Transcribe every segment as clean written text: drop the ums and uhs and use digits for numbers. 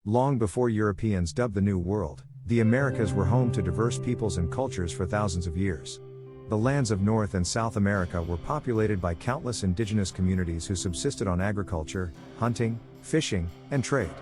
Long before Europeans dubbed the New World, the Americas were home to diverse peoples and cultures for thousands of years. The lands of North and South America were populated by countless indigenous communities who subsisted on agriculture, hunting, fishing, and trade.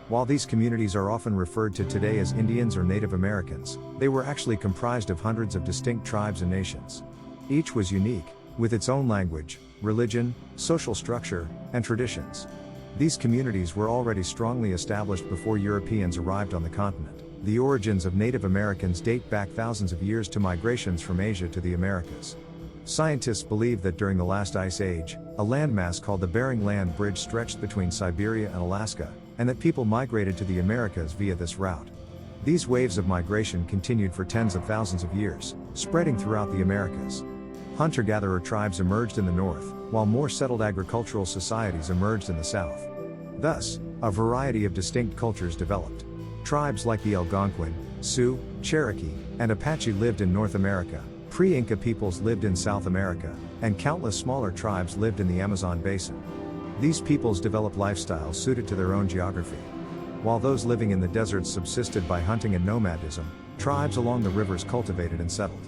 While these communities are often referred to today as Indians or Native Americans, they were actually comprised of hundreds of distinct tribes and nations. Each was unique, with its own language, religion, social structure, and traditions. These communities were already strongly established before Europeans arrived on the continent. The origins of Native Americans date back thousands of years to migrations from Asia to the Americas. Scientists believe that during the last ice age, a landmass called the Bering Land Bridge stretched between Siberia and Alaska, and that people migrated to the Americas via this route. These waves of migration continued for tens of thousands of years, spreading throughout the Americas. Hunter-gatherer tribes emerged in the north, while more settled agricultural societies emerged in the south. Thus, a variety of distinct cultures developed. Tribes like the Algonquin, Sioux, Cherokee, and Apache lived in North America, pre-Inca peoples lived in South America, and countless smaller tribes lived in the Amazon basin. These peoples developed lifestyles suited to their own geography. While those living in the deserts subsisted by hunting and nomadism, tribes along the rivers cultivated and settled.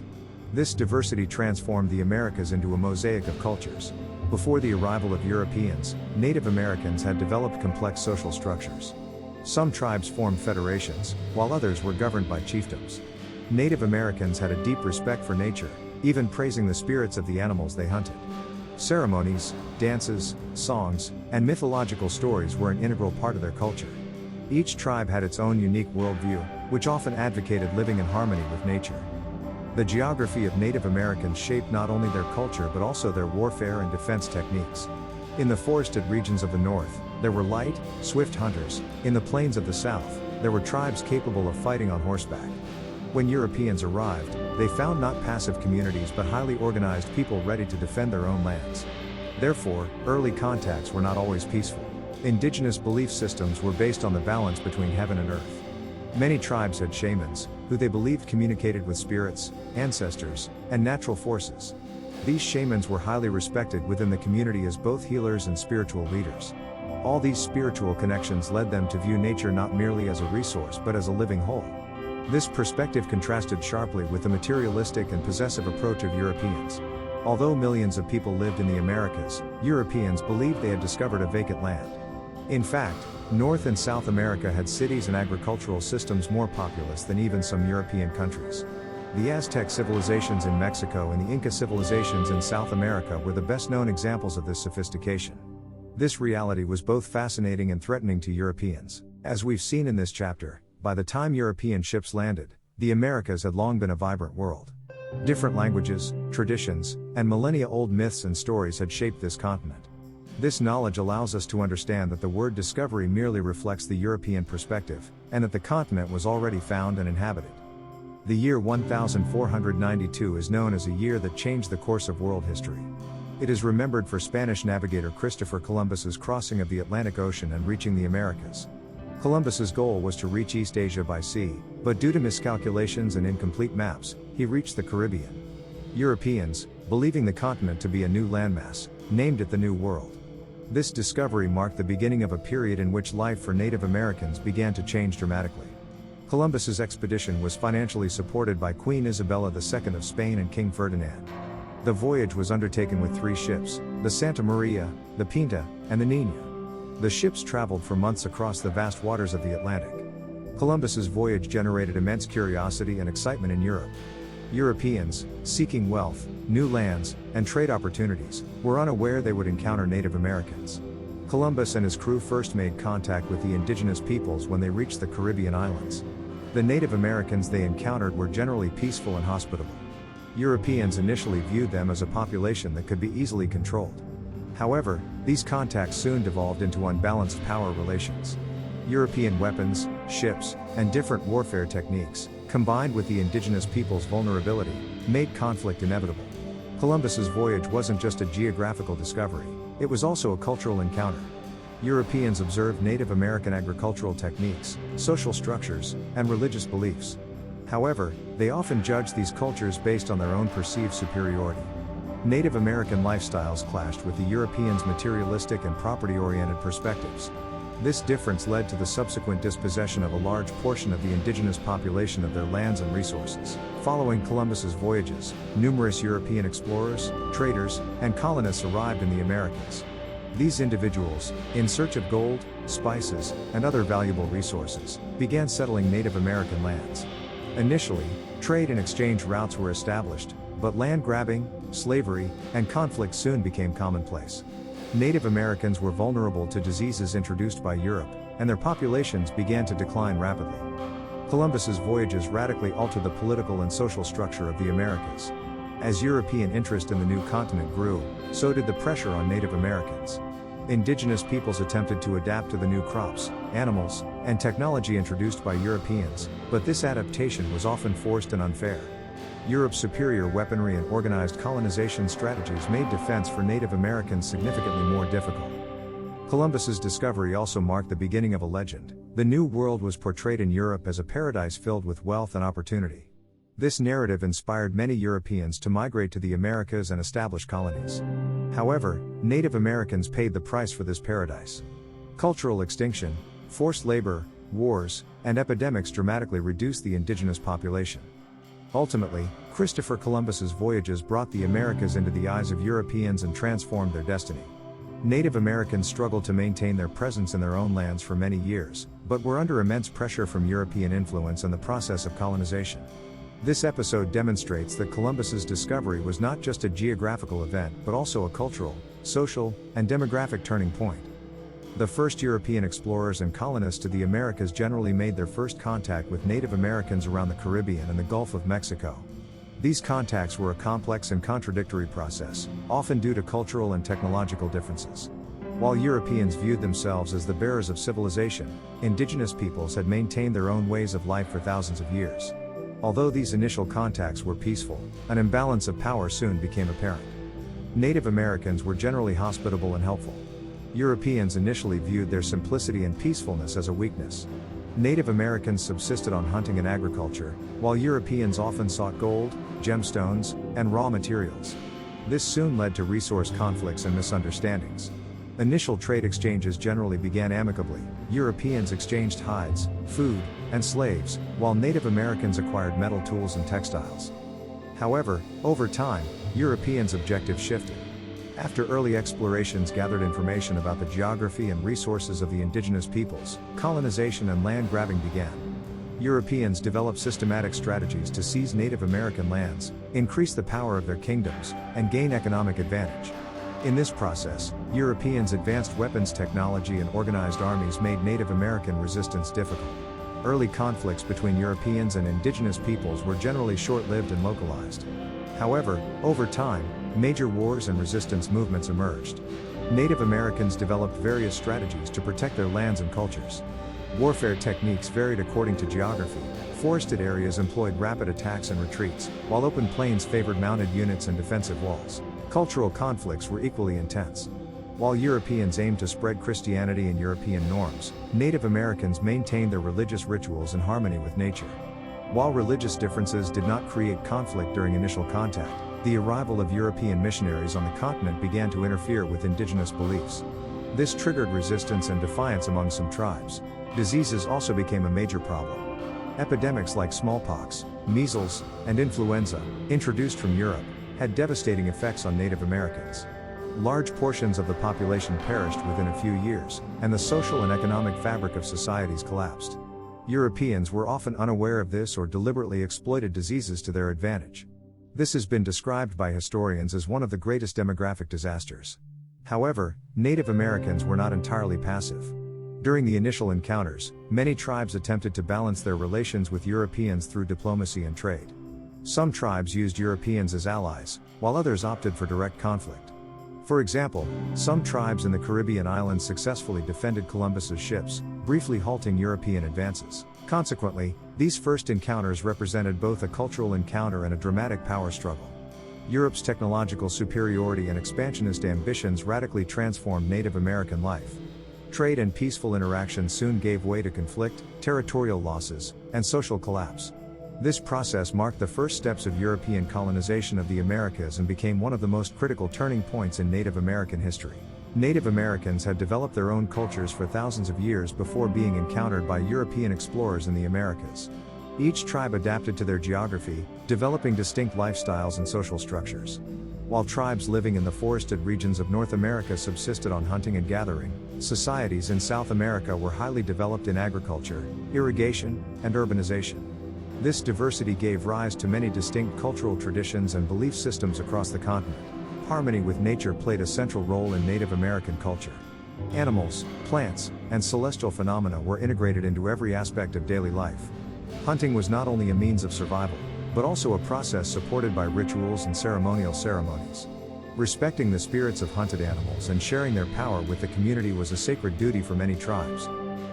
This diversity transformed the Americas into a mosaic of cultures. Before the arrival of Europeans, Native Americans had developed complex social structures. Some tribes formed federations, while others were governed by chiefdoms. Native Americans had a deep respect for nature, even praising the spirits of the animals they hunted. Ceremonies, dances, songs, and mythological stories were an integral part of their culture. Each tribe had its own unique worldview, which often advocated living in harmony with nature. The geography of Native Americans shaped not only their culture but also their warfare and defense techniques. In the forested regions of the north, there were light, swift hunters. In the plains of the south, there were tribes capable of fighting on horseback. When Europeans arrived, they found not passive communities but highly organized people ready to defend their own lands. Therefore, early contacts were not always peaceful. Indigenous belief systems were based on the balance between heaven and earth. Many tribes had shamans, who they believed communicated with spirits, ancestors, and natural forces. These shamans were highly respected within the community as both healers and spiritual leaders. All these spiritual connections led them to view nature not merely as a resource but as a living whole. This perspective contrasted sharply with the materialistic and possessive approach of Europeans. Although millions of people lived in the Americas, Europeans believed they had discovered a vacant land. In fact, North and South America had cities and agricultural systems more populous than even some European countries. The Aztec civilizations in Mexico and the Inca civilizations in South America were the best known examples of this sophistication. This reality was both fascinating and threatening to Europeans. As we've seen in this chapter, by the time European ships landed, the Americas had long been a vibrant world. Different languages, traditions, and millennia-old myths and stories had shaped this continent. This knowledge allows us to understand that the word discovery merely reflects the European perspective, and that the continent was already found and inhabited. The year 1492 is known as a year that changed the course of world history. It is remembered for Spanish navigator Christopher Columbus's crossing of the Atlantic Ocean and reaching the Americas. Columbus's goal was to reach East Asia by sea, but due to miscalculations and incomplete maps, he reached the Caribbean. Europeans, believing the continent to be a new landmass, named it the New World. This discovery marked the beginning of a period in which life for Native Americans began to change dramatically. Columbus's expedition was financially supported by Queen Isabella II of Spain and King Ferdinand. The voyage was undertaken with 3 ships, the Santa Maria, the Pinta, and the Nina. The ships traveled for months across the vast waters of the Atlantic. Columbus's voyage generated immense curiosity and excitement in Europe. Europeans, seeking wealth, new lands, and trade opportunities, were unaware they would encounter Native Americans. Columbus and his crew first made contact with the indigenous peoples when they reached the Caribbean islands. The Native Americans they encountered were generally peaceful and hospitable. Europeans initially viewed them as a population that could be easily controlled. However, these contacts soon devolved into unbalanced power relations. European weapons, ships, and different warfare techniques, combined with the indigenous people's vulnerability, made conflict inevitable. Columbus's voyage wasn't just a geographical discovery, it was also a cultural encounter. Europeans observed Native American agricultural techniques, social structures, and religious beliefs. However, they often judged these cultures based on their own perceived superiority. Native American lifestyles clashed with the Europeans' materialistic and property-oriented perspectives. This difference led to the subsequent dispossession of a large portion of the indigenous population of their lands and resources. Following Columbus's voyages, numerous European explorers, traders, and colonists arrived in the Americas. These individuals, in search of gold, spices, and other valuable resources, began settling Native American lands. Initially, trade and exchange routes were established, but land grabbing, slavery, and conflict soon became commonplace. Native Americans were vulnerable to diseases introduced by Europe, and their populations began to decline rapidly. Columbus's voyages radically altered the political and social structure of the Americas. As European interest in the new continent grew, so did the pressure on Native Americans. Indigenous peoples attempted to adapt to the new crops, animals, and technology introduced by Europeans, but this adaptation was often forced and unfair. Europe's superior weaponry and organized colonization strategies made defense for Native Americans significantly more difficult. Columbus's discovery also marked the beginning of a legend. The New World was portrayed in Europe as a paradise filled with wealth and opportunity. This narrative inspired many Europeans to migrate to the Americas and establish colonies. However, Native Americans paid the price for this paradise. Cultural extinction, forced labor, wars, and epidemics dramatically reduced the indigenous population. Ultimately, Christopher Columbus's voyages brought the Americas into the eyes of Europeans and transformed their destiny. Native Americans struggled to maintain their presence in their own lands for many years, but were under immense pressure from European influence and the process of colonization. This episode demonstrates that Columbus's discovery was not just a geographical event but also a cultural, social, and demographic turning point. The first European explorers and colonists to the Americas generally made their first contact with Native Americans around the Caribbean and the Gulf of Mexico. These contacts were a complex and contradictory process, often due to cultural and technological differences. While Europeans viewed themselves as the bearers of civilization, indigenous peoples had maintained their own ways of life for thousands of years. Although these initial contacts were peaceful, an imbalance of power soon became apparent. Native Americans were generally hospitable and helpful. Europeans initially viewed their simplicity and peacefulness as a weakness. Native Americans subsisted on hunting and agriculture, while Europeans often sought gold, gemstones, and raw materials. This soon led to resource conflicts and misunderstandings. Initial trade exchanges generally began amicably. Europeans exchanged hides, food, and slaves, while Native Americans acquired metal tools and textiles. However, over time, Europeans' objectives shifted. After early explorations gathered information about the geography and resources of the indigenous peoples, colonization and land grabbing began. Europeans developed systematic strategies to seize Native American lands, increase the power of their kingdoms, and gain economic advantage. In this process, Europeans' advanced weapons technology and organized armies made Native American resistance difficult. Early conflicts between Europeans and indigenous peoples were generally short-lived and localized. However, over time, major wars and resistance movements emerged. Native Americans developed various strategies to protect their lands and cultures. Warfare techniques varied according to geography. Forested areas employed rapid attacks and retreats, while open plains favored mounted units and defensive walls. Cultural conflicts were equally intense. While Europeans aimed to spread Christianity and European norms, Native Americans maintained their religious rituals in harmony with nature. While religious differences did not create conflict during initial contact, the arrival of European missionaries on the continent began to interfere with indigenous beliefs. This triggered resistance and defiance among some tribes. Diseases also became a major problem. Epidemics like smallpox, measles, and influenza, introduced from Europe, had devastating effects on Native Americans. Large portions of the population perished within a few years, and the social and economic fabric of societies collapsed. Europeans were often unaware of this or deliberately exploited diseases to their advantage. This has been described by historians as one of the greatest demographic disasters. However, Native Americans were not entirely passive. During the initial encounters, many tribes attempted to balance their relations with Europeans through diplomacy and trade. Some tribes used Europeans as allies, while others opted for direct conflict. For example, some tribes in the Caribbean islands successfully defended Columbus's ships, briefly halting European advances. Consequently, these first encounters represented both a cultural encounter and a dramatic power struggle. Europe's technological superiority and expansionist ambitions radically transformed Native American life. Trade and peaceful interaction soon gave way to conflict, territorial losses, and social collapse. This process marked the first steps of European colonization of the Americas and became one of the most critical turning points in Native American history. Native Americans had developed their own cultures for thousands of years before being encountered by European explorers in the Americas. Each tribe adapted to their geography, developing distinct lifestyles and social structures. While tribes living in the forested regions of North America subsisted on hunting and gathering, societies in South America were highly developed in agriculture, irrigation, and urbanization. This diversity gave rise to many distinct cultural traditions and belief systems across the continent. Harmony with nature played a central role in Native American culture. Animals, plants, and celestial phenomena were integrated into every aspect of daily life. Hunting was not only a means of survival, but also a process supported by rituals and ceremonial ceremonies. Respecting the spirits of hunted animals and sharing their power with the community was a sacred duty for many tribes.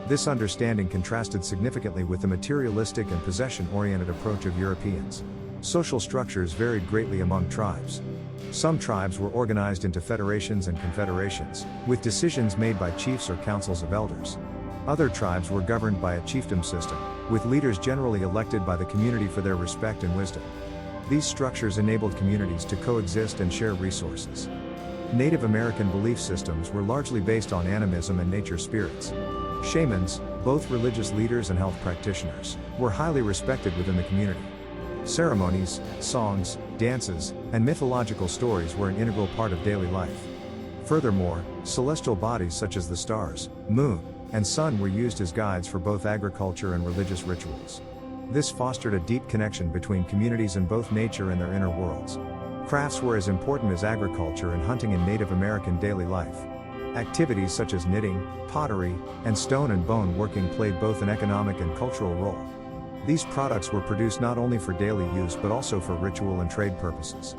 This understanding contrasted significantly with the materialistic and possession-oriented approach of Europeans. Social structures varied greatly among tribes. Some tribes were organized into federations and confederations, with decisions made by chiefs or councils of elders. Other tribes were governed by a chiefdom system, with leaders generally elected by the community for their respect and wisdom. These structures enabled communities to coexist and share resources. Native American belief systems were largely based on animism and nature spirits. Shamans, both religious leaders and health practitioners, were highly respected within the community. Ceremonies, songs, dances, and mythological stories were an integral part of daily life. Furthermore, celestial bodies such as the stars, moon, and sun were used as guides for both agriculture and religious rituals. This fostered a deep connection between communities in both nature and their inner worlds. Crafts were as important as agriculture and hunting in Native American daily life. Activities such as knitting, pottery, and stone and bone working played both an economic and cultural role. These products were produced not only for daily use but also for ritual and trade purposes.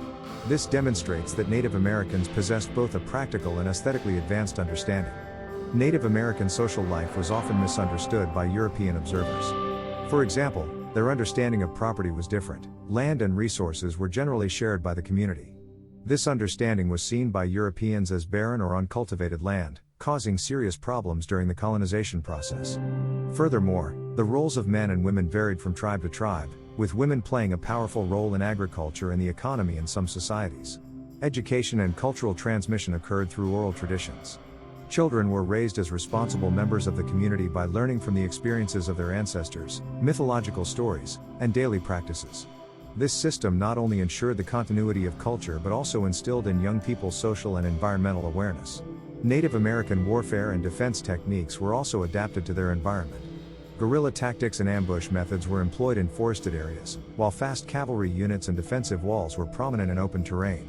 This demonstrates that Native Americans possessed both a practical and aesthetically advanced understanding. Native American social life was often misunderstood by European observers. For example, their understanding of property was different. Land and resources were generally shared by the community. This understanding was seen by Europeans as barren or uncultivated land, causing serious problems during the colonization process. Furthermore, the roles of men and women varied from tribe to tribe, with women playing a powerful role in agriculture and the economy in some societies. Education and cultural transmission occurred through oral traditions. Children were raised as responsible members of the community by learning from the experiences of their ancestors, mythological stories, and daily practices. This system not only ensured the continuity of culture but also instilled in young people social and environmental awareness. Native American warfare and defense techniques were also adapted to their environment. Guerrilla tactics and ambush methods were employed in forested areas, while fast cavalry units and defensive walls were prominent in open terrain.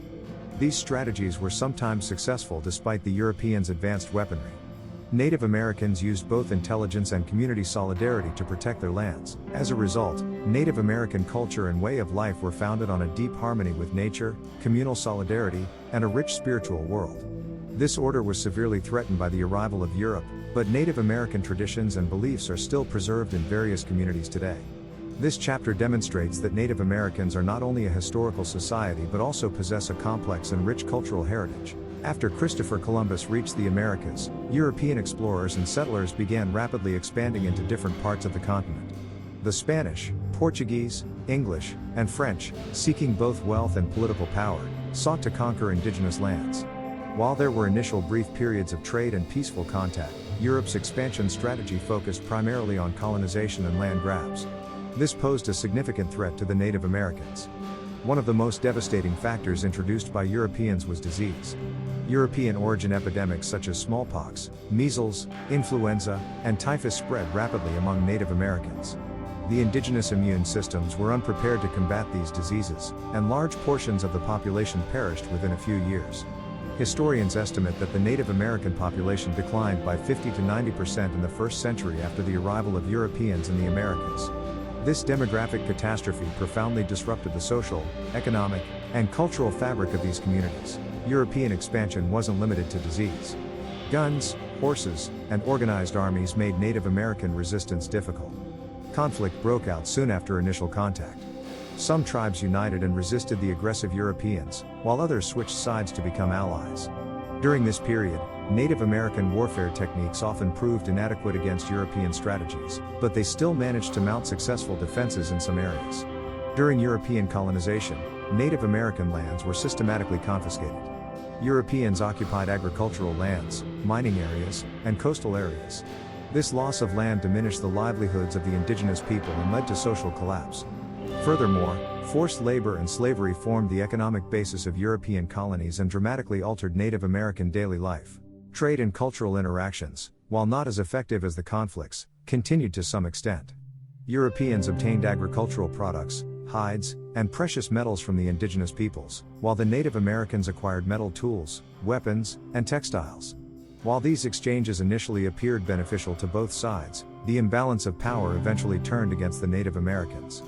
These strategies were sometimes successful despite the Europeans' advanced weaponry. Native Americans used both intelligence and community solidarity to protect their lands. As a result, Native American culture and way of life were founded on a deep harmony with nature, communal solidarity, and a rich spiritual world. This order was severely threatened by the arrival of Europe, but Native American traditions and beliefs are still preserved in various communities today. This chapter demonstrates that Native Americans are not only a historical society but also possess a complex and rich cultural heritage. After Christopher Columbus reached the Americas, European explorers and settlers began rapidly expanding into different parts of the continent. The Spanish, Portuguese, English, and French, seeking both wealth and political power, sought to conquer indigenous lands. While there were initial brief periods of trade and peaceful contact, Europe's expansion strategy focused primarily on colonization and land grabs. This posed a significant threat to the Native Americans. One of the most devastating factors introduced by Europeans was disease. European origin epidemics such as smallpox, measles, influenza, and typhus spread rapidly among Native Americans. The indigenous immune systems were unprepared to combat these diseases, and large portions of the population perished within a few years. Historians estimate that the Native American population declined by 50 to 90% in the first century after the arrival of Europeans in the Americas. This demographic catastrophe profoundly disrupted the social, economic, and cultural fabric of these communities. European expansion wasn't limited to disease. Guns, horses, and organized armies made Native American resistance difficult. Conflict broke out soon after initial contact. Some tribes united and resisted the aggressive Europeans, while others switched sides to become allies. During this period, Native American warfare techniques often proved inadequate against European strategies, but they still managed to mount successful defenses in some areas. During European colonization, Native American lands were systematically confiscated. Europeans occupied agricultural lands, mining areas, and coastal areas. This loss of land diminished the livelihoods of the indigenous people and led to social collapse. Furthermore, forced labor and slavery formed the economic basis of European colonies and dramatically altered Native American daily life. Trade and cultural interactions, while not as effective as the conflicts, continued to some extent. Europeans obtained agricultural products, hides, and precious metals from the indigenous peoples, while the Native Americans acquired metal tools, weapons, and textiles. While these exchanges initially appeared beneficial to both sides, the imbalance of power eventually turned against the Native Americans.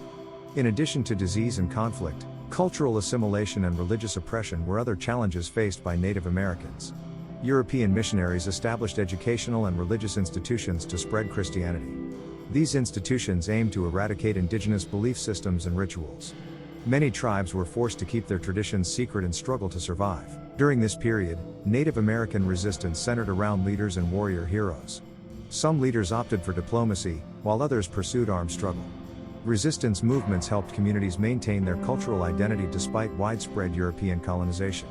In addition to disease and conflict, cultural assimilation and religious oppression were other challenges faced by Native Americans. European missionaries established educational and religious institutions to spread Christianity. These institutions aimed to eradicate indigenous belief systems and rituals. Many tribes were forced to keep their traditions secret and struggle to survive. During this period, Native American resistance centered around leaders and warrior heroes. Some leaders opted for diplomacy, while others pursued armed struggle. Resistance movements helped communities maintain their cultural identity despite widespread European colonization.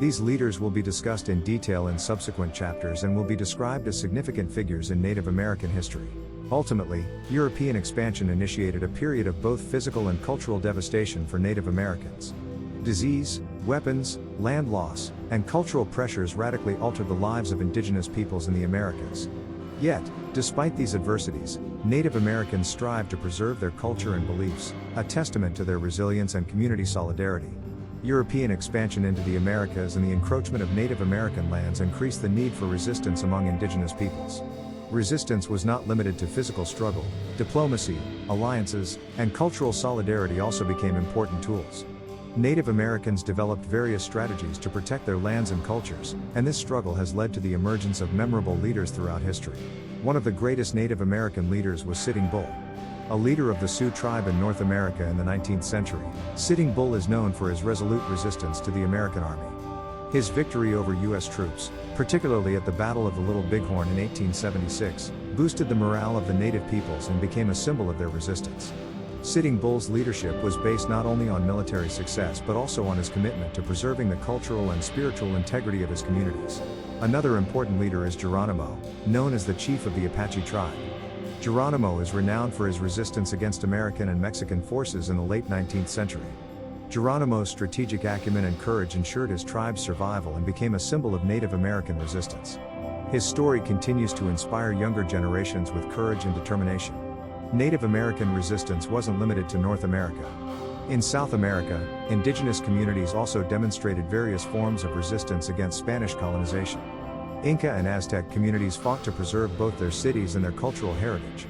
These leaders will be discussed in detail in subsequent chapters and will be described as significant figures in Native American history. Ultimately, European expansion initiated a period of both physical and cultural devastation for Native Americans. Disease, weapons, land loss, and cultural pressures radically altered the lives of indigenous peoples in the Americas. Yet, despite these adversities, Native Americans strived to preserve their culture and beliefs, a testament to their resilience and community solidarity. European expansion into the Americas and the encroachment of Native American lands increased the need for resistance among indigenous peoples. Resistance was not limited to physical struggle. Diplomacy, alliances, and cultural solidarity also became important tools. Native Americans developed various strategies to protect their lands and cultures, and this struggle has led to the emergence of memorable leaders throughout history. One of the greatest Native American leaders was Sitting Bull. A leader of the Sioux tribe in North America in the 19th century, Sitting Bull is known for his resolute resistance to the American army. His victory over U.S. troops, particularly at the Battle of the Little Bighorn in 1876, boosted the morale of the native peoples and became a symbol of their resistance. Sitting Bull's leadership was based not only on military success but also on his commitment to preserving the cultural and spiritual integrity of his communities. Another important leader is Geronimo, known as the chief of the Apache tribe. Geronimo is renowned for his resistance against American and Mexican forces in the late 19th century. Geronimo's strategic acumen and courage ensured his tribe's survival and became a symbol of Native American resistance. His story continues to inspire younger generations with courage and determination. Native American resistance wasn't limited to North America. In South America, indigenous communities also demonstrated various forms of resistance against Spanish colonization. Inca and Aztec communities fought to preserve both their cities and their cultural heritage.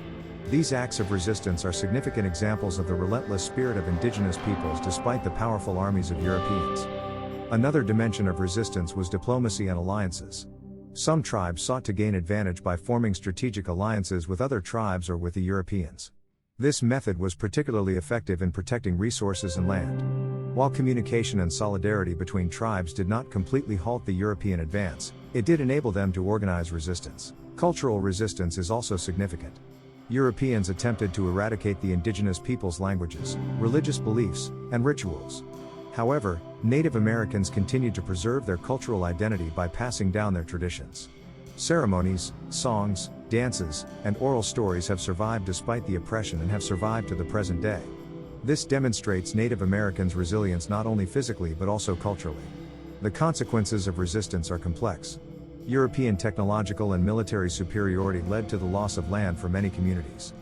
These acts of resistance are significant examples of the relentless spirit of indigenous peoples despite the powerful armies of Europeans. Another dimension of resistance was diplomacy and alliances. Some tribes sought to gain advantage by forming strategic alliances with other tribes or with the Europeans. This method was particularly effective in protecting resources and land. While communication and solidarity between tribes did not completely halt the European advance, it did enable them to organize resistance. Cultural resistance is also significant. Europeans attempted to eradicate the indigenous peoples' languages, religious beliefs, and rituals. However, Native Americans continued to preserve their cultural identity by passing down their traditions. Ceremonies, songs, dances, and oral stories have survived despite the oppression and have survived to the present day. This demonstrates Native Americans' resilience not only physically but also culturally. The consequences of resistance are complex. European technological and military superiority led to the loss of land for many communities.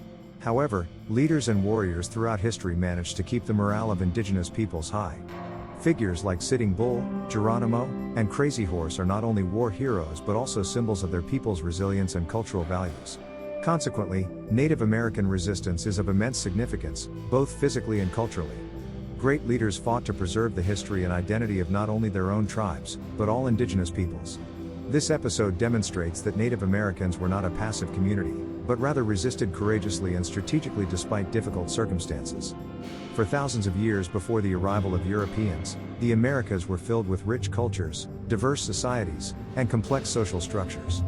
However, leaders and warriors throughout history managed to keep the morale of indigenous peoples high. Figures like Sitting Bull, Geronimo, and Crazy Horse are not only war heroes but also symbols of their people's resilience and cultural values. Consequently, Native American resistance is of immense significance, both physically and culturally. Great leaders fought to preserve the history and identity of not only their own tribes, but all indigenous peoples. This episode demonstrates that Native Americans were not a passive community, but rather resisted courageously and strategically despite difficult circumstances. For thousands of years before the arrival of Europeans, the Americas were filled with rich cultures, diverse societies, and complex social structures.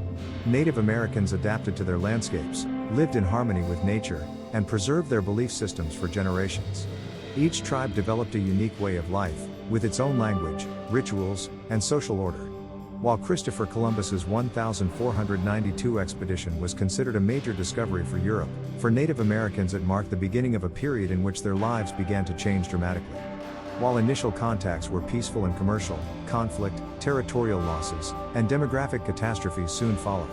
Native Americans adapted to their landscapes, lived in harmony with nature, and preserved their belief systems for generations. Each tribe developed a unique way of life, with its own language, rituals, and social order. While Christopher Columbus's 1492 expedition was considered a major discovery for Europe, for Native Americans it marked the beginning of a period in which their lives began to change dramatically. While initial contacts were peaceful and commercial, conflict, territorial losses, and demographic catastrophes soon followed.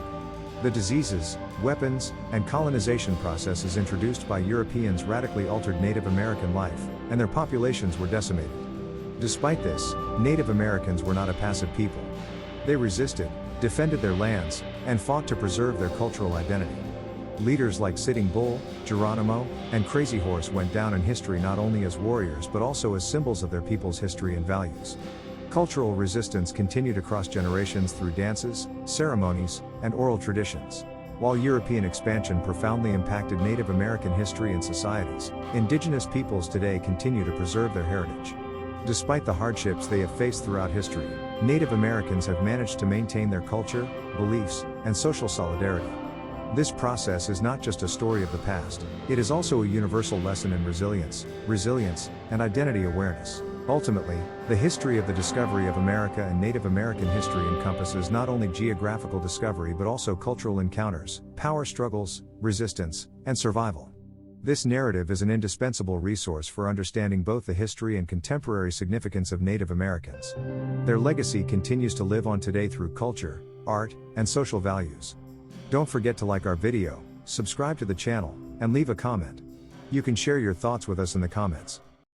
The diseases, weapons, and colonization processes introduced by Europeans radically altered Native American life, and their populations were decimated. Despite this, Native Americans were not a passive people. They resisted, defended their lands, and fought to preserve their cultural identity. Leaders like Sitting Bull, Geronimo, and Crazy Horse went down in history not only as warriors but also as symbols of their people's history and values. Cultural resistance continued across generations through dances, ceremonies, and oral traditions. While European expansion profoundly impacted Native American history and societies, indigenous peoples today continue to preserve their heritage. Despite the hardships they have faced throughout history, Native Americans have managed to maintain their culture, beliefs, and social solidarity. This process is not just a story of the past, it is also a universal lesson in resilience, and identity awareness. Ultimately, the history of the discovery of America and Native American history encompasses not only geographical discovery but also cultural encounters, power struggles, resistance, and survival. This narrative is an indispensable resource for understanding both the history and contemporary significance of Native Americans. Their legacy continues to live on today through culture, art, and social values. Don't forget to like our video, subscribe to the channel, and leave a comment. You can share your thoughts with us in the comments.